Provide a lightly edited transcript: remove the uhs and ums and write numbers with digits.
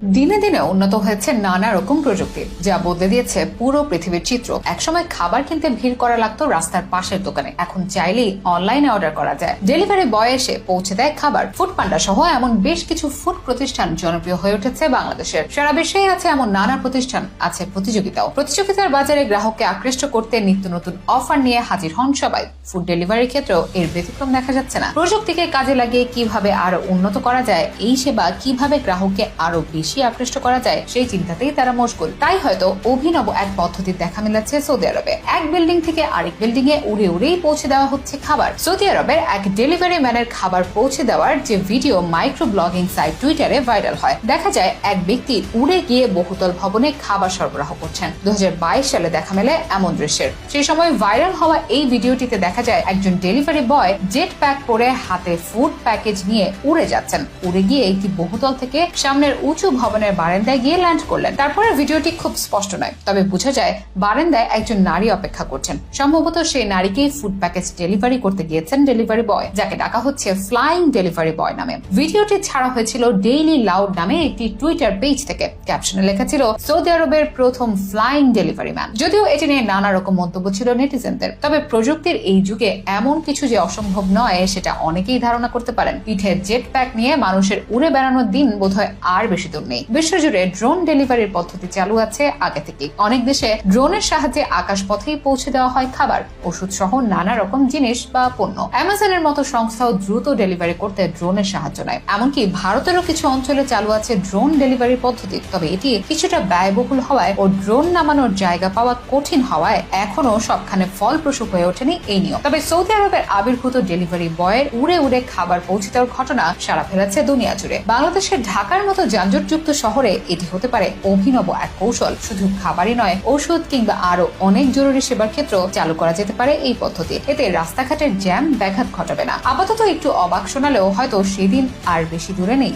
দিনে দিনে উন্নত হয়েছে নানা রকম প্রযুক্তি, যা বদলে দিয়েছে পুরো পৃথিবীর চিত্র। একসময় খাবার কিনতে ভিড় করা লাগতো রাস্তার পাশের দোকানে, এখন চাইলেই অনলাইনে অর্ডার করা যায়। ডেলিভারি বয় এসে পৌঁছে দেয় খাবার। ফুড পান্ডা সহ এমন বেশ কিছু ফুড প্রতিষ্ঠান জনপ্রিয় হয়ে উঠেছে বাংলাদেশের। সারা বিশ্বেই আছে এমন নানা প্রতিষ্ঠান, আছে প্রতিযোগিতাও। প্রতিযোগিতার বাজারে গ্রাহককে আকৃষ্ট করতে নিত্য নতুন অফার নিয়ে হাজির হন সবাই। ফুড ডেলিভারির ক্ষেত্রেও এর ব্যতিক্রম দেখা যাচ্ছে না। প্রযুক্তিকে কাজে লাগিয়ে কিভাবে আরো উন্নত করা যায়, এই সেবা কিভাবে গ্রাহককে আরো বেশি আকৃষ্ট করা যায়, সেই চিন্তাতেই তারা মশগুল। তাই হয়তো অভিনব এক পদ্ধতির দেখা মিলেছে সৌদি আরবে। এক বিল্ডিং থেকে আরেক বিল্ডিং এ উড়ে উড়েই পৌঁছে দেওয়া হচ্ছে খাবার। সৌদি আরবের এক ডেলিভারি ম্যানের খাবার পৌঁছে দেওয়ার যে ভিডিও মাইক্রো ব্লগিং সাইট টুইটারে ভাইরাল হয়, দেখা যায় এক ব্যক্তি উড়ে গিয়ে বহুতল ভবনে খাবার সরবরাহ করছেন। 2022 সালে দেখা মেলে এমন দৃশ্যের। সেই সময় ভাইরাল হওয়া এই ভিডিওটিতে দেখা যায় একজন ডেলিভারি বয় জেট প্যাক পরে হাতে ফুড প্যাকেজ নিয়ে উড়ে যাচ্ছেন। উড়ে গিয়ে একটি বহুতল থেকে সামনের উঁচু ভবনের বারান্দায় গিয়ে ল্যান্ড করলেন। তারপরে ভিডিওটি খুব স্পষ্ট নয়, তবে বোঝা যায় বারান্দায় একজন নারী অপেক্ষা করছেন। সম্ভবত সেই নারীকেই ফুড প্যাকেজ ডেলিভারি করতে গিয়েছেন ডেলিভারি বয়, যাকে ডাকা হচ্ছে ফ্লাইং ডেলিভারি বয় নামে। ভিডিওটি ছাড়া হয়েছিল ডেইলি লাউড নামে একটি টুইটার পেজ থেকে। ক্যাপশনে লেখা ছিল সৌদি আরবের প্রথম ফ্লাইং ডেলিভারি ম্যান। যদিও এটি নিয়ে নানা রকম মন্তব্য ছিল নেটিজেনদের, তবে প্রযুক্তির এই যুগে এমন কিছু যে অসম্ভব নয় সেটা অনেকেই ধারণা করতে পারেন। পিঠে জেট প্যাক নিয়ে মানুষের উড়ে বেড়ানোর দিন বোধহয় আর বেশি দূর নেই। বিশ্বজুড়ে ড্রোন ডেলিভারির পদ্ধতি চালু আছে আগে থেকে। অনেক দেশে ড্রোনের সাহায্যে আকাশ পথেই পৌঁছে দেওয়া হয় খাবার, ওষুধ সহ নানা রকম জিনিস বা পণ্য। অ্যামাজনের মতো সংস্থাও দ্রুত ডেলিভারি করতে ড্রোনের সাহায্য নেয়। এমনকি ভারতেরও কিছু অঞ্চলে চালু আছে ড্রোন ডেলিভারি পদ্ধতি, তবে এটি কিছুটা ব্যয়বহুল হওয়ায় ও ড্রোন নামানোর জায়গা পাওয়া কঠিন হওয়ায় এখনো সবখানে ফলপ্রসূ হয়ে ওঠেনি এই নিয়ম। তবে সৌদি আরবের আবির্ভূত ডেলিভারি বয়ের উড়ে উড়ে খাবার পৌঁছে দেওয়ার ঘটনা সাড়া ফেলেছে দুনিয়া জুড়ে। বাংলাদেশের ঢাকার মতো যানজটযুক্ত শহরে এটি হতে পারে অভিনব এক কৌশল। শুধু খাবারই নয়, ওষুধ কিংবা আরো অনেক জরুরি সেবার ক্ষেত্রেও চালু করা যেতে পারে এই পদ্ধতি। এতে রাস্তাঘাটের জ্যাম ব্যাঘাত ঘটাবে না। আপাতত একটু অবাক শোনালেও হয়তো সেদিন আর বেশি দূরে নেই।